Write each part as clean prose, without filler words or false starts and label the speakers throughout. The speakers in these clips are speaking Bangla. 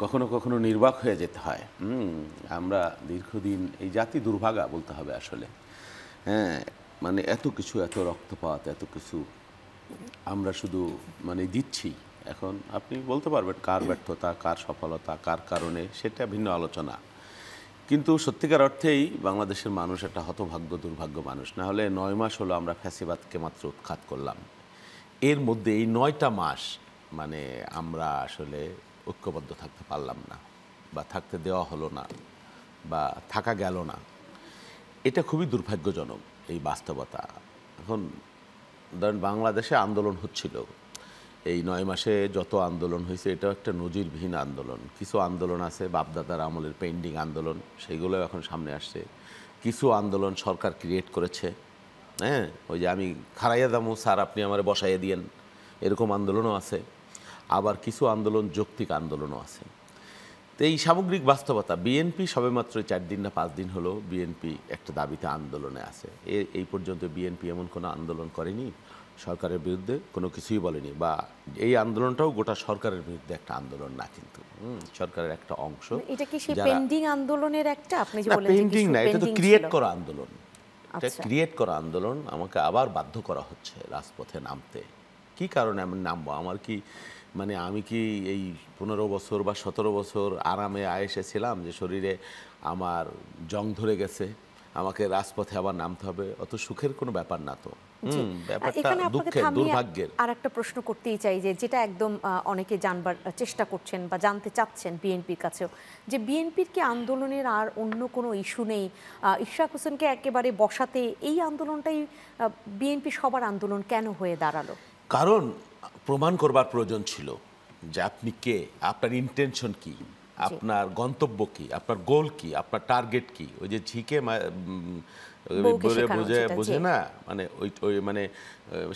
Speaker 1: কখনো কখনো নির্বাক হয়ে যেতে হয়। আমরা দীর্ঘদিন এই জাতি দুর্ভাগা বলতে হবে আসলে। হ্যাঁ, মানে এত কিছু, এত রক্তপাত, এত কিছু আমরা শুধু মানে দিচ্ছি। এখন আপনি বলতে পারবেন কার ব্যর্থতা, কার সফলতা, কার কারণে, সেটা ভিন্ন আলোচনা। কিন্তু সত্যিকার অর্থেই বাংলাদেশের মানুষ একটা হতভাগ্য দুর্ভাগ্য মানুষ। না হলে ৯ মাস হলো আমরা ফ্যাসিবাদকে মাত্র উৎখাত করলাম। এর মধ্যে এই ৯টা মাস মানে আমরা আসলে ঐক্যবদ্ধ থাকতে পারলাম না, বা থাকতে দেওয়া হলো না, বা থাকা গেল না। এটা খুবই দুর্ভাগ্যজনক এই বাস্তবতা। এখন ধরেন বাংলাদেশে আন্দোলন হচ্ছিল, এই ৯ মাসে যত আন্দোলন হয়েছে এটাও একটা নজিরবিহীন আন্দোলন। কিছু আন্দোলন আছে বাপদাদার আমলের পেন্ডিং আন্দোলন, সেগুলো এখন সামনে আসছে। কিছু আন্দোলন সরকার ক্রিয়েট করেছে। হ্যাঁ, ওই যে আমি খাড়াইয়া দামু স্যার আপনি আমার বসাইয়া দিয়েন, এরকম আন্দোলনও আছে। আবার কিছু আন্দোলন যৌক্তিক আন্দোলনও আছে। তো এই সামগ্রিক বাস্তবতা, বিএনপি সবেমাত্র 4 দিন না 5 দিন হলো বিএনপি একটা দাবিতে আন্দোলনে আছে। এই পর্যন্ত বিএনপি এমন কোনো আন্দোলন করেনি, সরকারের বিরুদ্ধে কোনো কিছুই বলেনি, বা এই আন্দোলনটাও গোটা সরকারের বিরুদ্ধে একটা আন্দোলন না, কিন্তু সরকারের একটা অংশ।
Speaker 2: এটা কি সেই পেন্ডিং আন্দোলনের একটা, আপনি যে বলেন
Speaker 1: পেন্ডিং না, এটা তো ক্রিয়েট করা আন্দোলন। এটা ক্রিয়েট করা আন্দোলন। আমাকে আবার বাধ্য করা হচ্ছে রাজপথে নামতে। কি কারণে আমি নামবো? আমার কি মানে আমি কি এই 15 বছর বা 17 বছর আরামে আয়েসে ছিলাম যে শরীরে আমার জং ধরে গেছে, আমাকে রাজপথে আবার নামতে হবে? অত সুখের কোনো ব্যাপার না তো। ব্যাপারটা দুঃখের, দুর্ভাগ্যের।
Speaker 2: আর একটা প্রশ্ন করতেই চাই, যে যেটা একদম অনেকে জানবার চেষ্টা করছেন বা জানতে চাচ্ছেন বিএনপির কাছেও, যে বিএনপির কি আন্দোলনের আর অন্য কোনো ইস্যু নেই? ইশরাক হোসেনকে একেবারে বসাতে এই আন্দোলনটাই বিএনপি সবার আন্দোলন কেন হয়ে দাঁড়ালো?
Speaker 1: কারণ প্রমাণ করবার প্রয়োজন ছিল যে আপনি কে, আপনার ইন্টেনশন কি, আপনার গন্তব্য কি, আপনার গোল কি, আপনার টার্গেট কি। ওই যে ঝিকে বোঝে না, মানে ওই মানে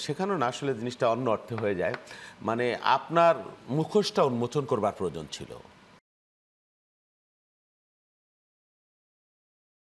Speaker 1: শেখানো না, আসলে জিনিসটা অন্য অর্থে হয়ে যায়। মানে আপনার মুখোশটা উন্মোচন করবার প্রয়োজন ছিল।